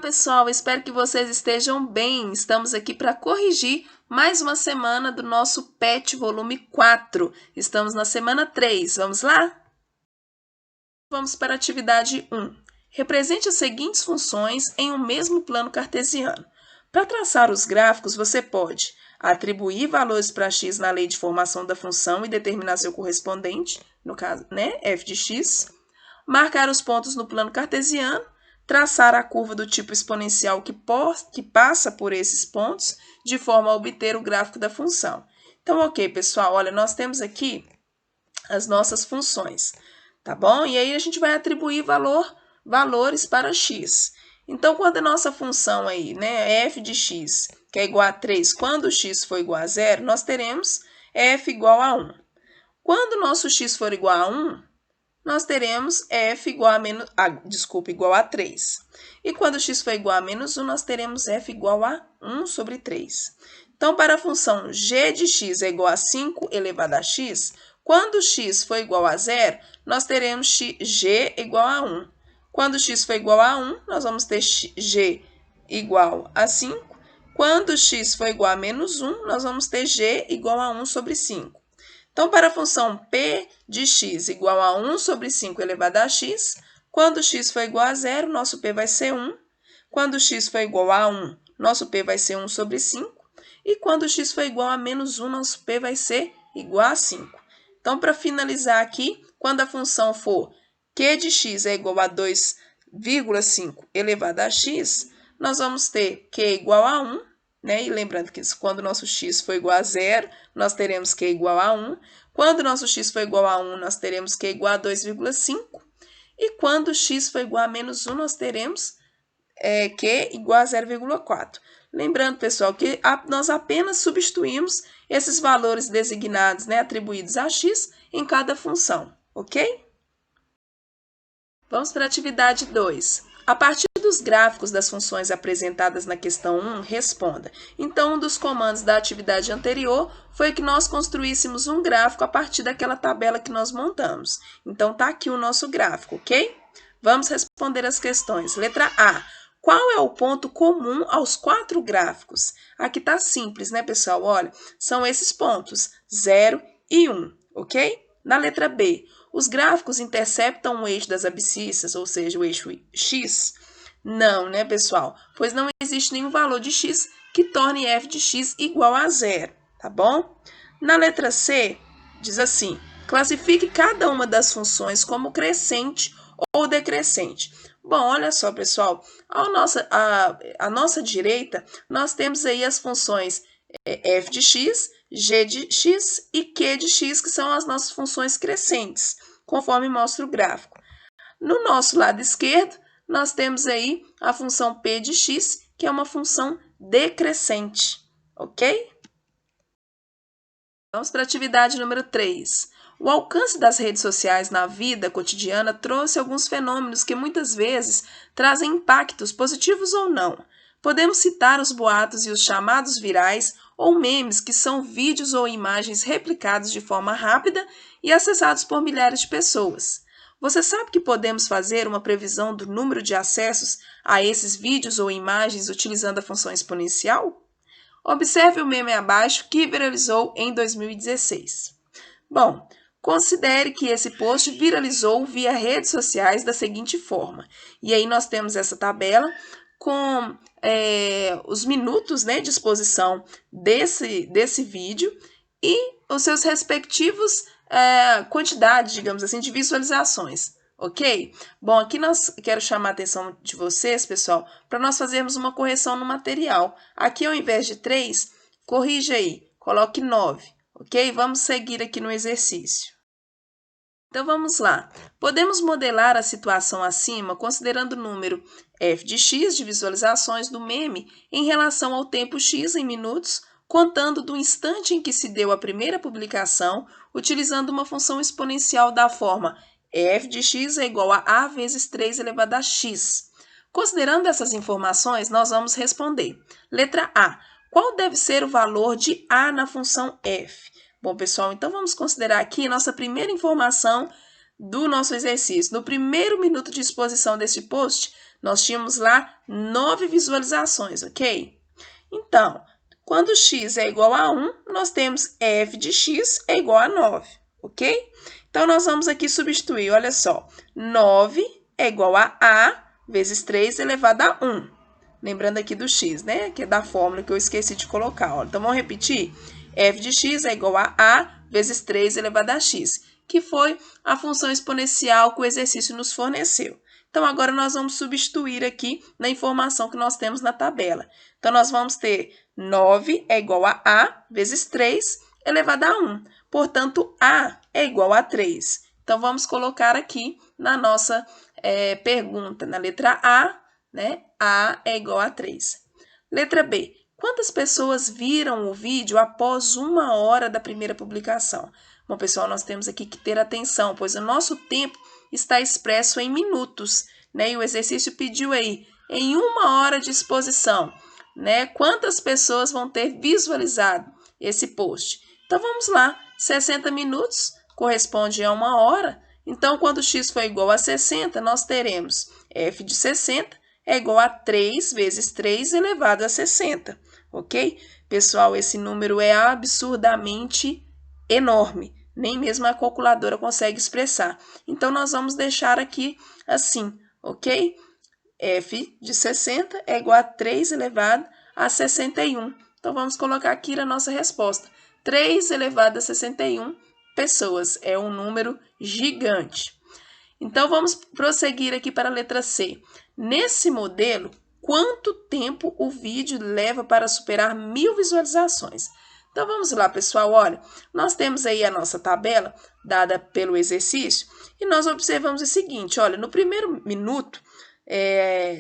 pessoal, espero que vocês estejam bem. Estamos aqui para corrigir mais uma semana do nosso PET volume 4. Estamos na semana 3, vamos lá? Vamos para a atividade 1. Represente as seguintes funções em um mesmo plano cartesiano. Para traçar os gráficos, você pode atribuir valores para x na lei de formação da função e determinar seu correspondente, no caso, f de x, marcar os pontos no plano cartesiano, traçar a curva do tipo exponencial que passa por esses pontos, de forma a obter o gráfico da função. Então, ok, pessoal, olha, nós temos aqui as nossas funções, tá bom? E aí a gente vai atribuir valores para x. Então, quando a nossa função aí, f de x, que é igual a 3, quando x for igual a 0, nós teremos f igual a 1. Quando o nosso x for igual a 1, nós teremos f igual a 3. E quando x for igual a menos 1, nós teremos f igual a 1 sobre 3. Então, para a função g de x é igual a 5 elevado a x, quando x for igual a 0, nós teremos g igual a 1. Quando x for igual a 1, nós vamos ter g igual a 5. Quando x for igual a menos 1, nós vamos ter g igual a 1 sobre 5. Então, para a função p de x igual a 1 sobre 5 elevado a x, quando x for igual a 0, nosso p vai ser 1. Quando x for igual a 1, nosso p vai ser 1 sobre 5. E quando x for igual a menos 1, nosso p vai ser igual a 5. Então, para finalizar aqui, quando a função for q de x é igual a 2,5 elevado a x, nós vamos ter q igual a 1. E lembrando que quando o nosso x for igual a 0, nós teremos q igual a 1. Quando o nosso x for igual a 1, nós teremos q igual a 2,5. E quando x for igual a menos 1, nós teremos q igual a 0,4. Lembrando, pessoal, que nós apenas substituímos esses valores designados, atribuídos a x, em cada função, ok? Vamos para a atividade 2. A partir dos gráficos das funções apresentadas na questão 1, responda. Então, um dos comandos da atividade anterior foi que nós construíssemos um gráfico a partir daquela tabela que nós montamos. Então, está aqui o nosso gráfico, ok? Vamos responder as questões. Letra A. Qual é o ponto comum aos 4 gráficos? Aqui está simples, pessoal? Olha, são esses pontos, 0 e 1, ok? Na letra B. Os gráficos interceptam o eixo das abscissas, ou seja, o eixo x? Não, pessoal? Pois não existe nenhum valor de x que torne f de x igual a 0, tá bom? Na letra C, diz assim, classifique cada uma das funções como crescente ou decrescente. Bom, olha só, pessoal, à nossa direita, nós temos aí as funções f de x, g de x e q de x, que são as nossas funções crescentes, conforme mostra o gráfico. No nosso lado esquerdo, nós temos aí a função p de x, que é uma função decrescente, ok? Vamos para a atividade número 3. O alcance das redes sociais na vida cotidiana trouxe alguns fenômenos que muitas vezes trazem impactos, positivos ou não. Podemos citar os boatos e os chamados virais ou memes, que são vídeos ou imagens replicados de forma rápida e acessados por milhares de pessoas. Você sabe que podemos fazer uma previsão do número de acessos a esses vídeos ou imagens utilizando a função exponencial? Observe o meme abaixo que viralizou em 2016. Bom, considere que esse post viralizou via redes sociais da seguinte forma. E aí nós temos essa tabela com os minutos de exposição desse vídeo e os seus respectivos quantidades, digamos assim, de visualizações, ok? Bom, aqui quero chamar a atenção de vocês, pessoal, para nós fazermos uma correção no material. Aqui, ao invés de 3, corrija aí, coloque 9, ok? Vamos seguir aqui no exercício. Então, vamos lá. Podemos modelar a situação acima considerando o número f de x de visualizações do meme em relação ao tempo x em minutos, contando do instante em que se deu a primeira publicação, utilizando uma função exponencial da forma f de x é igual a vezes 3 elevado a x. Considerando essas informações, nós vamos responder. Letra A. Qual deve ser o valor de a na função f? Bom, pessoal, então vamos considerar aqui nossa primeira informação do nosso exercício. No primeiro minuto de exposição deste post, Nós tínhamos lá 9 visualizações, ok? Então, quando x é igual a 1, nós temos f de x é igual a 9, ok? Então, nós vamos aqui substituir, olha só, 9 é igual a vezes 3 elevado a 1. Lembrando aqui do x, né? Que é da fórmula que eu esqueci de colocar. Ó. Então, vamos repetir? F de x é igual a vezes 3 elevado a x, que foi a função exponencial que o exercício nos forneceu. Então, agora nós vamos substituir aqui na informação que nós temos na tabela. Então, nós vamos ter 9 é igual a vezes 3 elevado a 1. Portanto, a é igual a 3. Então, vamos colocar aqui na nossa pergunta, na letra A, né? A é igual a 3. Letra B. Quantas pessoas viram o vídeo após 1 hora da primeira publicação? Bom, pessoal, nós temos aqui que ter atenção, pois o nosso tempo está expresso em minutos, né? E o exercício pediu aí, em 1 hora de exposição, né? Quantas pessoas vão ter visualizado esse post? Então, vamos lá. 60 minutos corresponde a 1 hora. Então, quando x for igual a 60, nós teremos f de 60 é igual a 3 vezes 3 elevado a 60, ok? Pessoal, esse número é absurdamente enorme. Nem mesmo a calculadora consegue expressar. Então, nós vamos deixar aqui assim, ok? F de 60 é igual a 3 elevado a 61. Então, vamos colocar aqui a nossa resposta. 3 elevado a 61 pessoas. É um número gigante. Então, vamos prosseguir aqui para a letra C. Nesse modelo, quanto tempo o vídeo leva para superar 1000 visualizações? Então, vamos lá, pessoal. Olha, nós temos aí a nossa tabela dada pelo exercício e nós observamos o seguinte, olha, no primeiro minuto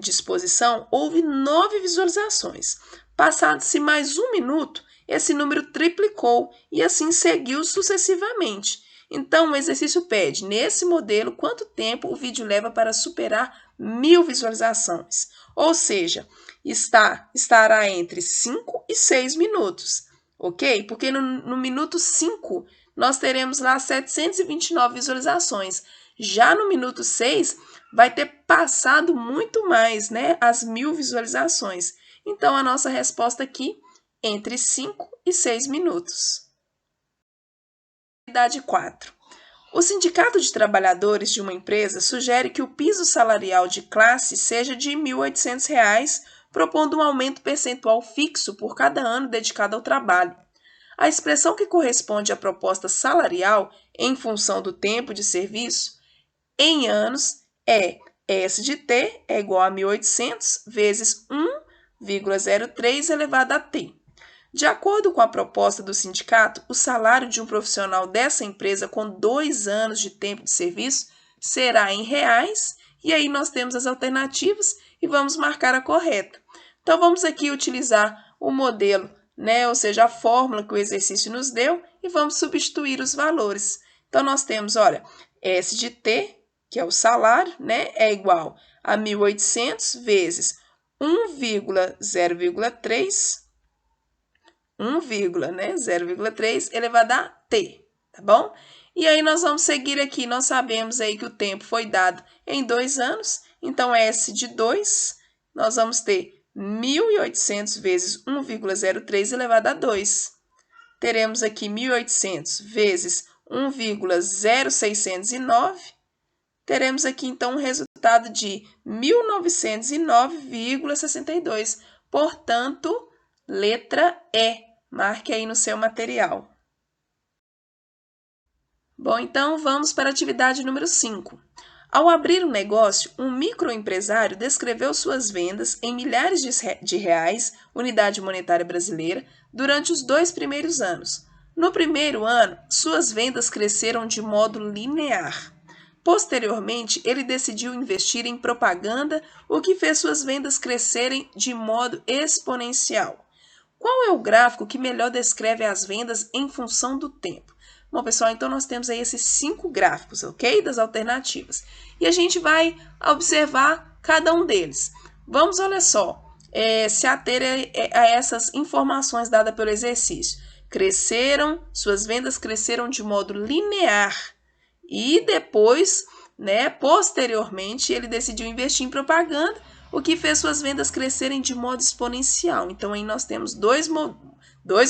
de exposição, houve 9 visualizações. Passado-se mais 1 minuto, esse número triplicou e assim seguiu sucessivamente. Então, o exercício pede, nesse modelo, quanto tempo o vídeo leva para superar 1000 visualizações. Ou seja, estará entre 5 e 6 minutos, ok? Porque no minuto 5, nós teremos lá 729 visualizações. Já no minuto 6, vai ter passado muito mais, né? As 1000 visualizações. Então, a nossa resposta aqui, entre 5 e 6 minutos. Atividade 4. O Sindicato de Trabalhadores de uma empresa sugere que o piso salarial de classe seja de R$ 1.800, propondo um aumento percentual fixo por cada ano dedicado ao trabalho. A expressão que corresponde à proposta salarial em função do tempo de serviço em anos é S de T é igual a 1.800 vezes 1,03 elevado a T. De acordo com a proposta do sindicato, o salário de um profissional dessa empresa com 2 anos de tempo de serviço será em reais, e aí nós temos as alternativas e vamos marcar a correta. Então, vamos aqui utilizar o modelo, né? Ou seja, a fórmula que o exercício nos deu, e vamos substituir os valores. Então, nós temos, olha, S de T, que é o salário, né? É igual a 1.800 vezes 0,3 elevado a T, tá bom? E aí nós vamos seguir aqui, nós sabemos aí que o tempo foi dado em 2 anos, então S de 2, nós vamos ter 1.800 vezes 1,03 elevado a 2. Teremos aqui 1.800 vezes 1,0609, teremos aqui então um resultado de 1.909,62, portanto, letra E. Marque aí no seu material. Bom, então vamos para a atividade número 5. Ao abrir um negócio, um microempresário descreveu suas vendas em milhares de reais, unidade monetária brasileira, durante os 2 primeiros anos. No primeiro ano, suas vendas cresceram de modo linear. Posteriormente, ele decidiu investir em propaganda, o que fez suas vendas crescerem de modo exponencial. Qual é o gráfico que melhor descreve as vendas em função do tempo? Bom, pessoal, então nós temos aí esses 5 gráficos, ok? Das alternativas. E a gente vai observar cada um deles. Vamos, olha só, se ater a essas informações dadas pelo exercício. Suas vendas cresceram de modo linear. E depois, né? Posteriormente, ele decidiu investir em propaganda, o que fez suas vendas crescerem de modo exponencial. Então, aí nós temos dois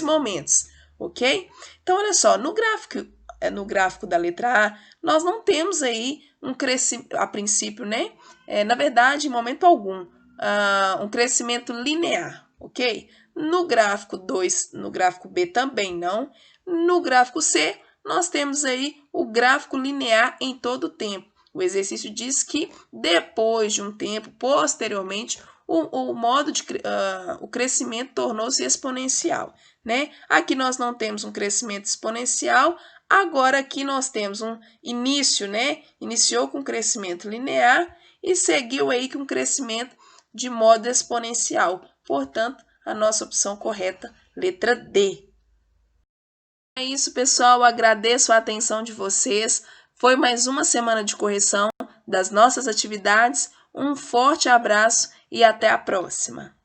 momentos, ok? Então, olha só, no gráfico da letra A, nós não temos aí um crescimento, a princípio, né? Na verdade, em momento algum, um crescimento linear, ok? No gráfico 2, no gráfico B também não. No gráfico C, nós temos aí o gráfico linear em todo o tempo. O exercício diz que depois de um tempo, posteriormente, o crescimento tornou-se exponencial, né? Aqui nós não temos um crescimento exponencial, agora aqui nós temos um início, né? Iniciou com crescimento linear e seguiu aí com um crescimento de modo exponencial. Portanto, a nossa opção correta, letra D. É isso, pessoal. Agradeço a atenção de vocês. Foi mais uma semana de correção das nossas atividades. Um forte abraço e até a próxima.